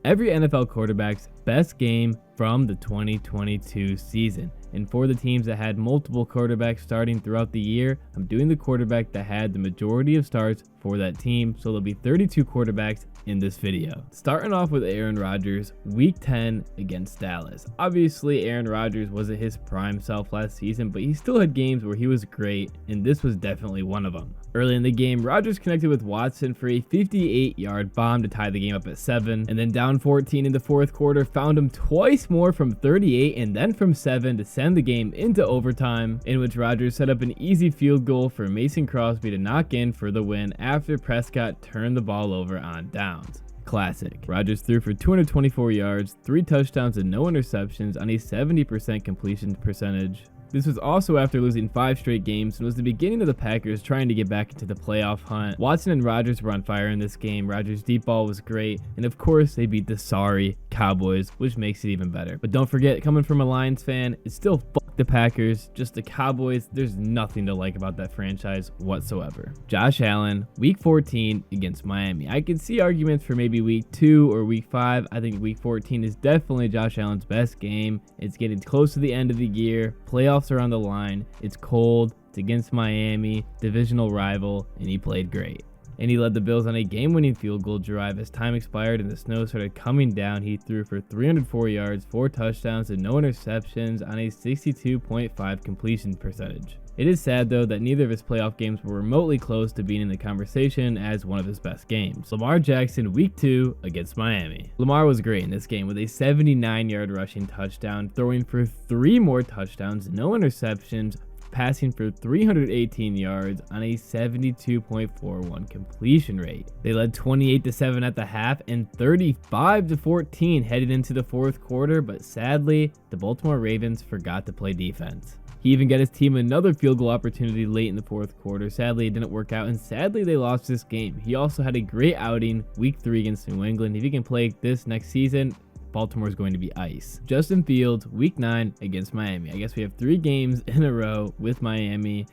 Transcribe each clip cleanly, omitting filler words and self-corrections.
every NFL quarterback's best game from the 2022 season. And for the teams that had multiple quarterbacks starting throughout the year, I'm doing the quarterback that had the majority of starts for that team, so there'll be 32 quarterbacks in this video. Starting off with Aaron Rodgers, week 10 against Dallas. Obviously, Aaron Rodgers wasn't his prime self last season, but he still had games where he was great, and this was definitely one of them. Early in the game, Rodgers connected with Watson for a 58-yard bomb to tie the game up at 7, and then down 14 in the fourth quarter, found him twice more from 38 and then from 7 to send the game into overtime, in which Rodgers set up an easy field goal for Mason Crosby to knock in for the win after Prescott turned the ball over on downs. Classic. Rodgers threw for 224 yards, 3 touchdowns and no interceptions on a 70% completion percentage. This was also after losing 5 straight games and was the beginning of the Packers trying to get back into the playoff hunt. Watson and Rodgers were on fire in this game. Rodgers' deep ball was great, and of course they beat the sorry Cowboys, which makes it even better. But don't forget, coming from a Lions fan, it's still fuck the Packers, just the Cowboys. There's nothing to like about that franchise whatsoever. Josh Allen, week 14 against Miami. I can see arguments for maybe week 2 or week 5. I think week 14 is definitely Josh Allen's best game. It's getting close to the end of the year. Playoffs are on the line. It's cold. It's against Miami, divisional rival, and he played great. And he led the Bills on a game-winning field goal drive as time expired and the snow started coming down. He threw for 304 yards, 4 touchdowns, and no interceptions on a 62.5 completion percentage. It is sad, though, that neither of his playoff games were remotely close to being in the conversation as one of his best games. Lamar Jackson, week 2 against Miami. Lamar was great in this game with a 79-yard rushing touchdown, throwing for 3 more touchdowns, no interceptions, passing for 318 yards on a 72.41 completion rate. They led 28-7 at the half and 35-14 headed into the fourth quarter, but sadly, the Baltimore Ravens forgot to play defense. He even got his team another field goal opportunity late in the fourth quarter. Sadly, it didn't work out, and sadly, they lost this game. He also had a great outing week 3 against New England. If he can play this next season, Baltimore is going to be ice. Justin Fields, week 9 against Miami. I guess we have 3 games in a row with Miami.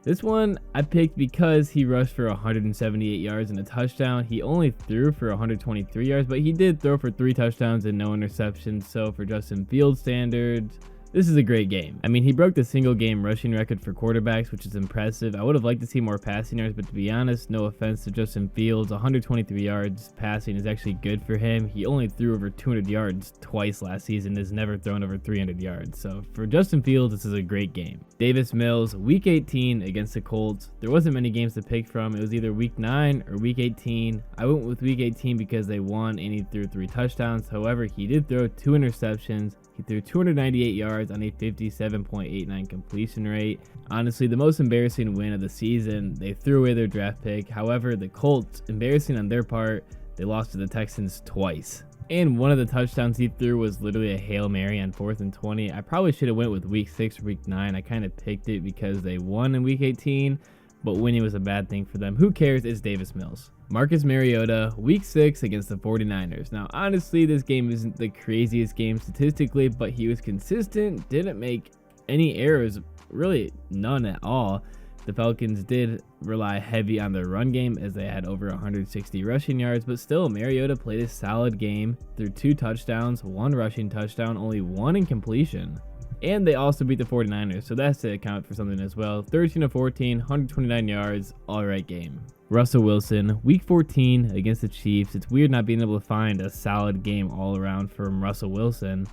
This one I picked because he rushed for 178 yards and a touchdown. He only threw for 123 yards, but he did throw for 3 touchdowns and no interceptions. So for Justin Fields standards, this is a great game. I mean, he broke the single game rushing record for quarterbacks, which is impressive. I would have liked to see more passing yards, but to be honest, no offense to Justin Fields, 123 yards passing is actually good for him. He only threw over 200 yards twice last season, has never thrown over 300 yards. So for Justin Fields, this is a great game. Davis Mills, week 18 against the Colts. There wasn't many games to pick from. It was either week 9 or week 18. I went with week 18 because they won and he threw 3 touchdowns. However, he did throw 2 interceptions. He threw 298 yards on a 57.89 completion rate. Honestly, the most embarrassing win of the season. They threw away their draft pick. However, the Colts, embarrassing on their part, they lost to the Texans twice. And one of the touchdowns he threw was literally a Hail Mary on 4th and 20. I probably should have went with week 6 or week 9. I kind of picked it because they won in week 18, but winning was a bad thing for them. Who cares? It's Davis Mills. Marcus Mariota, week 6 against the 49ers. Now, honestly, this game isn't the craziest game statistically, but he was consistent, didn't make any errors, really none at all. The Falcons did rely heavy on their run game as they had over 160 rushing yards, but still, Mariota played a solid game, threw 2 touchdowns, 1 rushing touchdown, only 1 incompletion. And they also beat the 49ers, so that's to account for something as well. 13-14, 129 yards, all right game. Russell Wilson, week 14 against the Chiefs. It's weird not being able to find a solid game all around from Russell Wilson.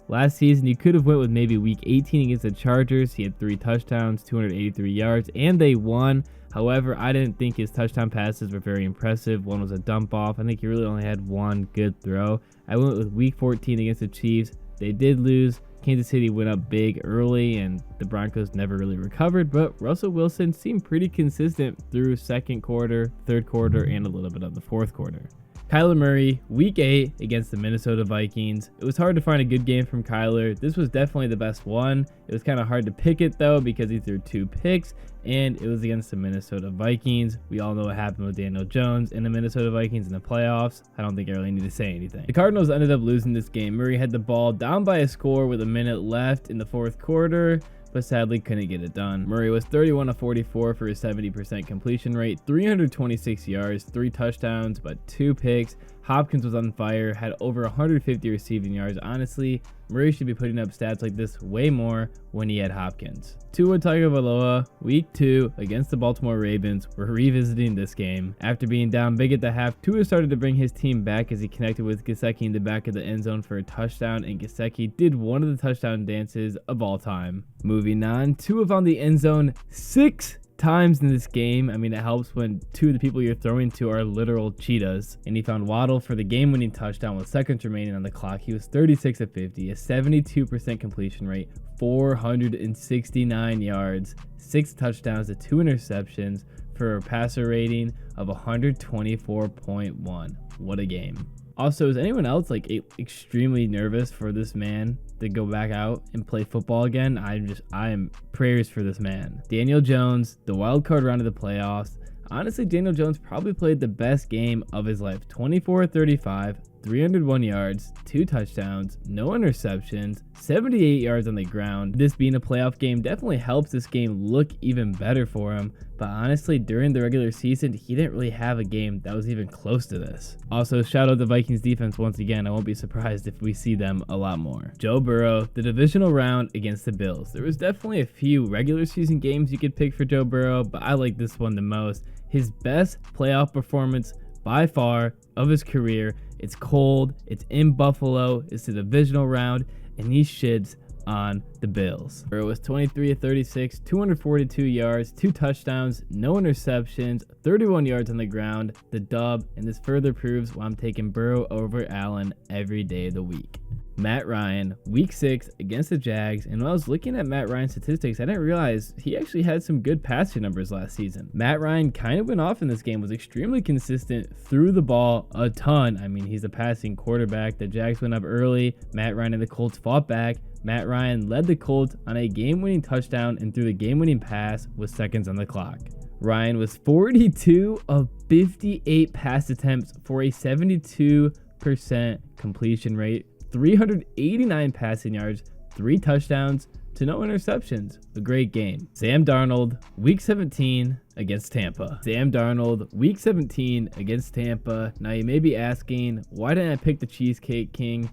Last season, you could have went with maybe week 18 against the Chargers. He had 3 touchdowns, 283 yards, and they won. However, I didn't think his touchdown passes were very impressive. One was a dump off. I think he really only had 1 good throw. I went with week 14 against the Chiefs. They did lose. Kansas City went up big early and the Broncos never really recovered, but Russell Wilson seemed pretty consistent through second quarter, third quarter, and a little bit of the fourth quarter. Kyler Murray, week 8 against the Minnesota Vikings. It was hard to find a good game from Kyler. This was definitely the best one. It was kind of hard to pick it though because he threw 2 picks and it was against the Minnesota Vikings. We all know what happened with Daniel Jones and the Minnesota Vikings in the playoffs. I don't think I really need to say anything. The Cardinals ended up losing this game. Murray had the ball down by a score with a minute left in the fourth quarter, but sadly couldn't get it done. Murray was 31-44 for his 70% completion rate, 326 yards, 3 touchdowns, but 2 picks. Hopkins was on fire, had over 150 receiving yards. Honestly, Murray should be putting up stats like this way more when he had Hopkins. Tua Tagovailoa, week 2 against the Baltimore Ravens. We're revisiting this game. After being down big at the half, Tua started to bring his team back as he connected with Gesicki in the back of the end zone for a touchdown, and Gesicki did one of the touchdown dances of all time. Moving on, Tua found the end zone 6 times in this game. I mean, it helps when 2 of the people you're throwing to are literal cheetahs. And he found Waddle for the game-winning touchdown with seconds remaining on the clock. He was 36 of 50, a 72% completion rate, 469 yards, 6 touchdowns to 2 interceptions for a passer rating of 124.1. What a game. Also, is anyone else like extremely nervous for this man to go back out and play football again? I am prayers for this man. Daniel Jones, the wild card round of the playoffs. Honestly, Daniel Jones probably played the best game of his life. 24-35, 301 yards, 2 touchdowns, no interceptions, 78 yards on the ground. This being a playoff game definitely helps this game look even better for him. But honestly, during the regular season, he didn't really have a game that was even close to this. Also, shout out the Vikings defense once again. I won't be surprised if we see them a lot more. Joe Burrow, the divisional round against the Bills. There was definitely a few regular season games you could pick for Joe Burrow, but I like this one the most. His best playoff performance by far of his career. It's cold, it's in Buffalo, it's the divisional round, and he shits on the Bills. Burrow was 23 of 36, 242 yards, 2 touchdowns, no interceptions, 31 yards on the ground, the dub, and this further proves why I'm taking Burrow over Allen every day of the week. Matt Ryan, week 6 against the Jags, and when I was looking at Matt Ryan's statistics, I didn't realize he actually had some good passing numbers last season. Matt Ryan kind of went off in this game, was extremely consistent, threw the ball a ton. I mean, he's a passing quarterback. The Jags went up early. Matt Ryan and the Colts fought back. Matt Ryan led the Colts on a game-winning touchdown and threw the game-winning pass with seconds on the clock. Ryan was 42 of 58 pass attempts for a 72% completion rate, 389 passing yards, 3 touchdowns to no interceptions. A great game. Sam Darnold, week 17 against Tampa. Sam Darnold, week 17 against Tampa. Now you may be asking, why didn't I pick the Cheesecake King?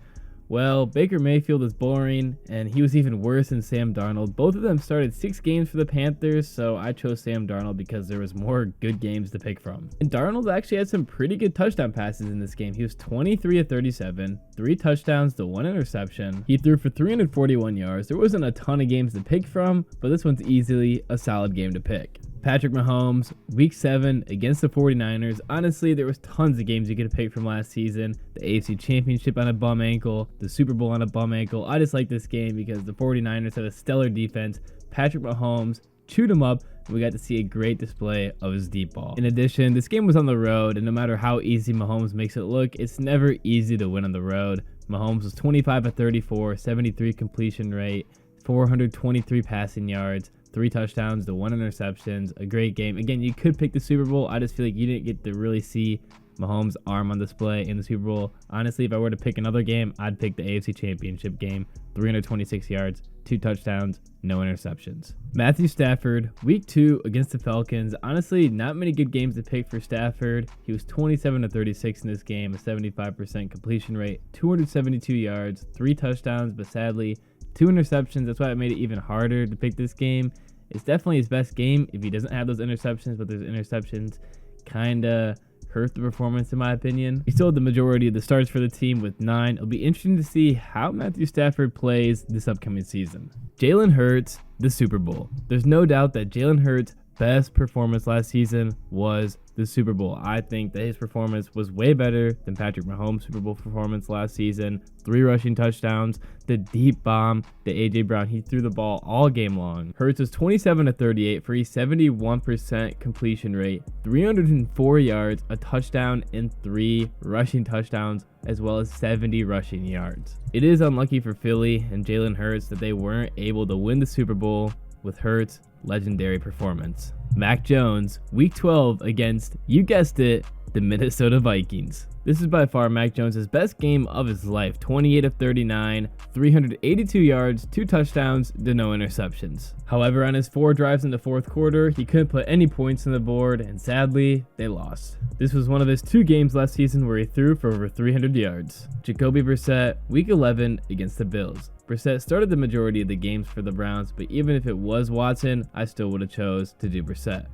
Well, Baker Mayfield is boring, and he was even worse than Sam Darnold. Both of them started 6 games for the Panthers, so I chose Sam Darnold because there was more good games to pick from. And Darnold actually had some pretty good touchdown passes in this game. He was 23 of 37, 3 touchdowns to 1 interception. He threw for 341 yards. There wasn't a ton of games to pick from, but this one's easily a solid game to pick. Patrick Mahomes, week 7 against the 49ers. Honestly, there was tons of games you could have picked from last season. The AFC Championship on a bum ankle, the Super Bowl on a bum ankle. I just like this game because the 49ers had a stellar defense. Patrick Mahomes chewed him up, and we got to see a great display of his deep ball. In addition, this game was on the road, and no matter how easy Mahomes makes it look, it's never easy to win on the road. Mahomes was 25 of 34, 73 completion rate, 423 passing yards, 3 touchdowns to 1 interceptions. A great game. Again, you could pick the Super Bowl. I just feel like you didn't get to really see Mahomes' arm on display in the Super Bowl. Honestly, if I were to pick another game, I'd pick the AFC Championship game. 326 yards, 2 touchdowns, no interceptions. Matthew Stafford, week 2 against the Falcons. Honestly, not many good games to pick for Stafford. He was 27 of 36 in this game, a 75% completion rate, 272 yards, 3 touchdowns, but sadly, 2 interceptions. That's why it made it even harder to pick this game. It's definitely his best game if he doesn't have those interceptions, but those interceptions kind of hurt the performance in my opinion. He still had the majority of the starts for the team with 9. It'll be interesting to see how Matthew Stafford plays this upcoming season. Jalen Hurts, the Super Bowl. There's no doubt that Jalen Hurts' best performance last season was the Super Bowl. I think that his performance was way better than Patrick Mahomes' Super Bowl performance last season. 3 rushing touchdowns, the deep bomb to A.J. Brown. He threw the ball all game long. Hurts was 27 of 38 for a 71% completion rate, 304 yards, a touchdown, and 3 rushing touchdowns, as well as 70 rushing yards. It is unlucky for Philly and Jalen Hurts that they weren't able to win the Super Bowl with Hurts' legendary performance. Mac Jones, Week 12 against, you guessed it, the Minnesota Vikings. This is by far Mac Jones' best game of his life. 28 of 39, 382 yards, 2 touchdowns, to no interceptions. However, on his 4 drives in the fourth quarter, he couldn't put any points on the board, and sadly, they lost. This was one of his 2 games last season where he threw for over 300 yards. Jacoby Brissett, Week 11 against the Bills. Brissett started the majority of the games for the Browns, but even if it was Watson, I still would have chose to do Brissett.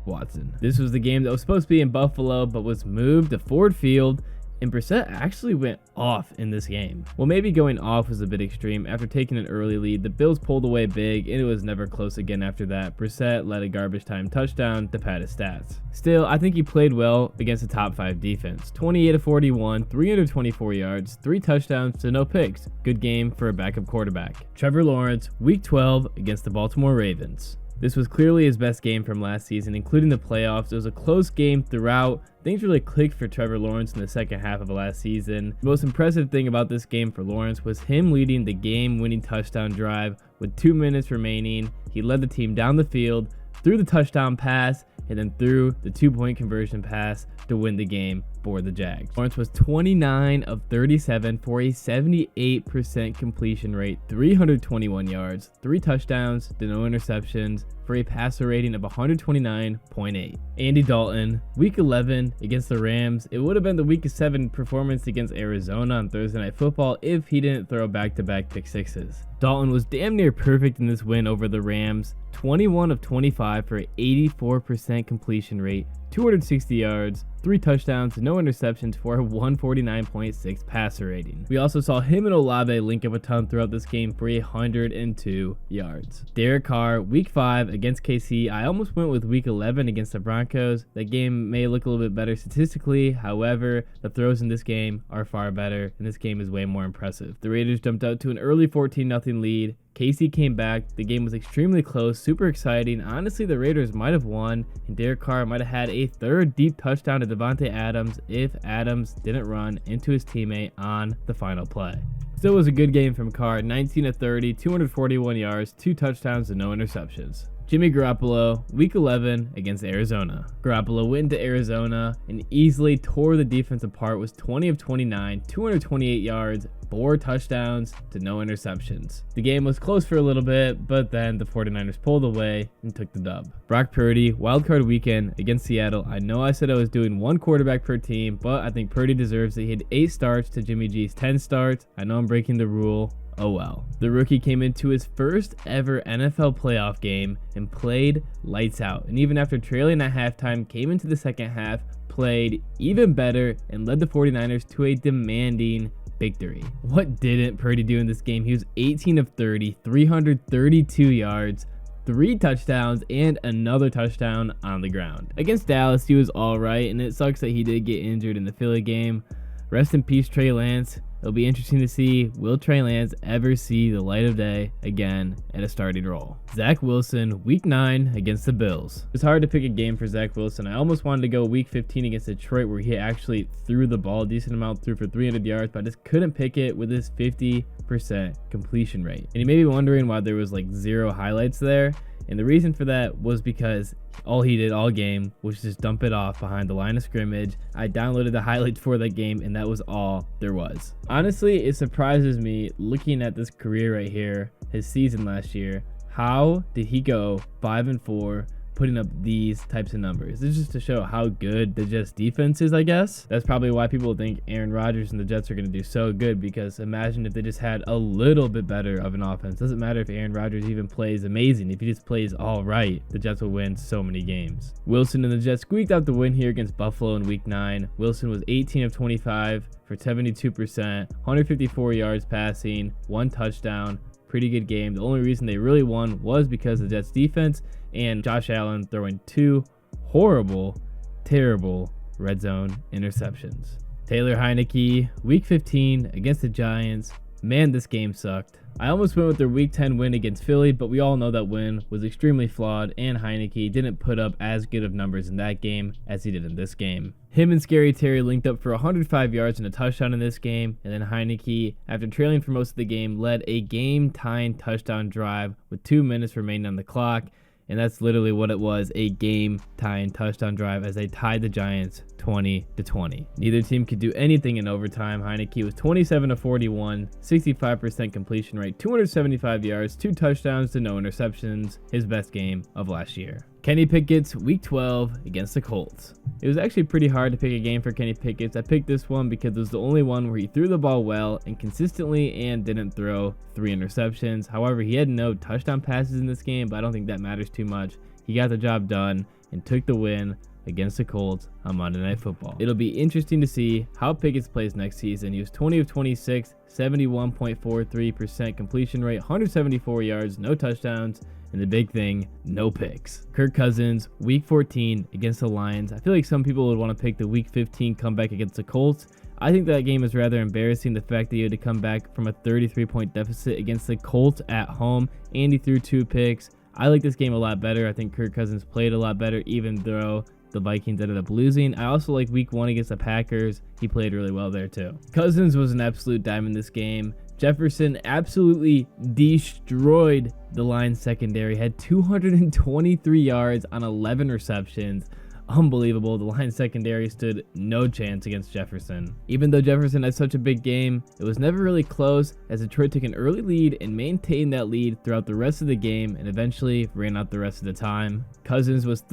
Watson. This was the game that was supposed to be in Buffalo, but was moved to Ford Field, and Brissett actually went off in this game. Well, maybe going off was a bit extreme. After taking an early lead, the Bills pulled away big, and it was never close again after that. Brissett led a garbage time touchdown to pad his stats. Still, I think he played well against a top 5 defense. 28 of 41, 324 yards, 3 touchdowns to no picks. Good game for a backup quarterback. Trevor Lawrence, Week 12 against the Baltimore Ravens. This was clearly his best game from last season, including the playoffs. It was a close game throughout. Things really clicked for Trevor Lawrence in the second half of last season. The most impressive thing about this game for Lawrence was him leading the game-winning touchdown drive with 2 minutes remaining. He led the team down the field, threw the touchdown pass, and then threw the 2-point conversion pass to win the game for the Jags. Lawrence was 29 of 37 for a 78% completion rate, 321 yards, 3 touchdowns to no interceptions for a passer rating of 129.8. Andy Dalton, Week 11 against the Rams. It would have been the Week 7 performance against Arizona on Thursday Night Football if he didn't throw back-to-back pick sixes. Dalton was damn near perfect in this win over the Rams. 21 of 25 for an 84% completion rate, 260 yards, 3 touchdowns, no interceptions for a 149.6 passer rating. We also saw him and Olave link up a ton throughout this game for 102 yards. Derek Carr, Week 5 against KC. I almost went with Week 11 against the Broncos. That game may look a little bit better statistically. However, the throws in this game are far better, and this game is way more impressive. The Raiders jumped out to an early 14-0 lead. KC came back. The game was extremely close, super exciting. Honestly, the Raiders might have won, and Derek Carr might have had a 3rd deep touchdown to Devontae Adams if Adams didn't run into his teammate on the final play. Still was a good game from Carr, 19 of 30, 241 yards, 2 touchdowns, and no interceptions. Jimmy Garoppolo, Week 11 against Arizona. Garoppolo went into Arizona and easily tore the defense apart, was 20 of 29, 228 yards, 4 touchdowns to no interceptions. The game was close for a little bit, but then the 49ers pulled away and took the dub. Brock Purdy, wildcard weekend against Seattle. I know I said I was doing 1 quarterback per team, but I think Purdy deserves it. He had 8 starts to Jimmy G's 10 starts. I know I'm breaking the rule. Oh well. The rookie came into his first ever NFL playoff game and played lights out. And even after trailing at halftime, came into the second half, played even better, and led the 49ers to a demanding victory. What didn't Purdy do in this game? He was 18 of 30, 332 yards, 3 touchdowns, and another touchdown on the ground. Against Dallas, he was alright, and it sucks that he did get injured in the Philly game. Rest in peace, Trey Lance. It'll be interesting to see, will Trey Lance ever see the light of day again at a starting role? Zach Wilson, Week 9 against the Bills. It's hard to pick a game for Zach Wilson. I almost wanted to go Week 15 against Detroit, where he actually threw the ball a decent amount, threw for 300 yards, but I just couldn't pick it with his 50% completion rate. And you may be wondering why there was like 0 highlights there. And the reason for that was because all he did all game was just dump it off behind the line of scrimmage. I downloaded the highlights for that game, and that was all there was. Honestly, it surprises me looking at this career right here, his season last year. How did he go 5-4, putting up these types of numbers? This is just to show how good the Jets defense is, I guess. That's probably why people think Aaron Rodgers and the Jets are going to do so good, because imagine if they just had a little bit better of an offense. Doesn't matter if Aaron Rodgers even plays amazing. If he just plays all right, the Jets will win so many games. Wilson and the Jets squeaked out the win here against Buffalo in Week 9. Wilson was 18 of 25 for 72%, 154 yards passing, 1 touchdown. Pretty good game. The only reason they really won was because of the Jets defense and Josh Allen throwing 2 horrible, terrible red zone interceptions. Taylor Heinecke, Week 15 against the Giants. Man, this game sucked. I almost went with their Week 10 win against Philly, but we all know that win was extremely flawed, and Heinecke didn't put up as good of numbers in that game as he did in this game. Him and Scary Terry linked up for 105 yards and a touchdown in this game, and then Heinecke, after trailing for most of the game, led a game-tying touchdown drive with 2 minutes remaining on the clock. and that's literally what it was, a game-tying touchdown drive as they tied the Giants 20-20. Neither team could do anything in overtime. Heinecke was 27-41, 65% completion rate, 275 yards, 2 touchdowns to no interceptions, his best game of last year. Kenny Pickett's Week 12 against the Colts. It was actually pretty hard to pick a game for Kenny Pickett. I picked this one because it was the only one where he threw the ball well and consistently and didn't throw 3 interceptions. However, he had no touchdown passes in this game, but I don't think that matters too much. He got the job done and took the win against the Colts on Monday Night Football. It'll be interesting to see how Pickett plays next season. He was 20 of 26, 71.43% completion rate, 174 yards, no touchdowns, and the big thing, no picks. Kirk Cousins, Week 14 against the Lions. I feel like some people would want to pick the Week 15 comeback against the Colts. I think that game is rather embarrassing, the fact that he had to come back from a 33-point deficit against the Colts at home, and he threw 2 picks. I like this game a lot better. I think Kirk Cousins played a lot better, even though the Vikings ended up losing. I also like Week 1 against the Packers. He played really well there too. Cousins was an absolute dime in this game. Jefferson absolutely destroyed the Lions secondary, had 223 yards on 11 receptions. Unbelievable. The Lions secondary stood no chance against Jefferson. Even though Jefferson had such a big game, it was never really close as Detroit took an early lead and maintained that lead throughout the rest of the game and eventually ran out the rest of the time. Cousins was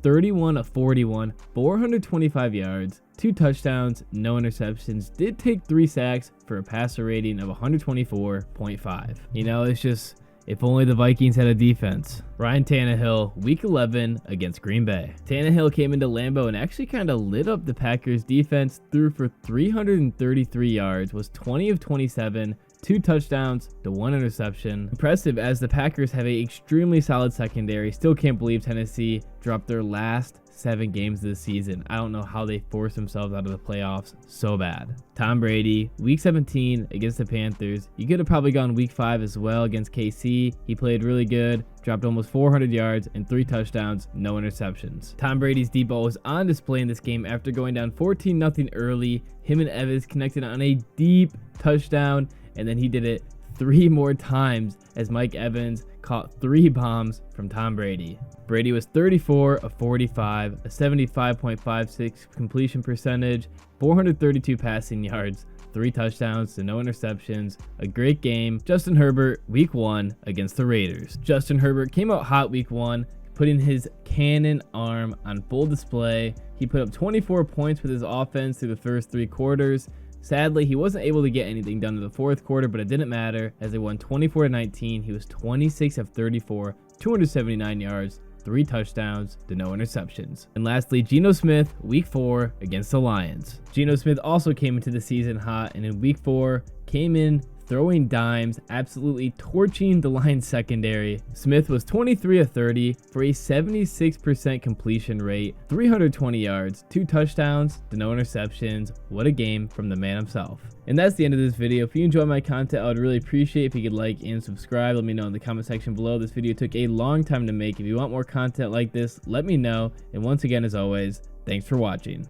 31 of 41, 425 yards, 2 touchdowns, no interceptions, did take 3 sacks for a passer rating of 124.5. You know, it's just, if only the Vikings had a defense. Ryan Tannehill, Week 11 against Green Bay. Tannehill came into Lambeau and actually kind of lit up the Packers defense, threw for 333 yards, was 20 of 27, 2 touchdowns to 1 interception. Impressive, as the Packers have a extremely solid secondary. Still can't believe Tennessee dropped their last 7 games this season. I don't know how they forced themselves out of the playoffs so bad. Tom Brady, Week 17 against the Panthers. You could have probably gone Week 5 as well against KC. He played really good, dropped almost 400 yards and 3 touchdowns, no interceptions. Tom Brady's deep ball was on display in this game after going down 14-0 early. Him and Evans connected on a deep touchdown, and then he did it 3 more times as Mike Evans caught 3 bombs from Tom Brady. Brady was 34 of 45, a 75.56 completion percentage, 432 passing yards, 3 touchdowns to no interceptions, a great game. Justin Herbert, Week 1 against the Raiders. Justin Herbert came out hot Week 1, putting his cannon arm on full display. He put up 24 points with his offense through the first 3 quarters. Sadly, he wasn't able to get anything done in the 4th quarter, but it didn't matter as they won 24-19. He was 26 of 34, 279 yards, 3 touchdowns to no interceptions. And lastly, Geno Smith, Week 4 against the Lions. Geno Smith also came into the season hot, and in Week 4 came in throwing dimes, absolutely torching the Lions secondary. Smith was 23 of 30 for a 76% completion rate, 320 yards, 2 touchdowns to no interceptions. What a game from the man himself. And that's the end of this video. If you enjoyed my content, I would really appreciate if you could like and subscribe. Let me know in the comment section below. This video took a long time to make. If you want more content like this, let me know. And once again, as always, thanks for watching.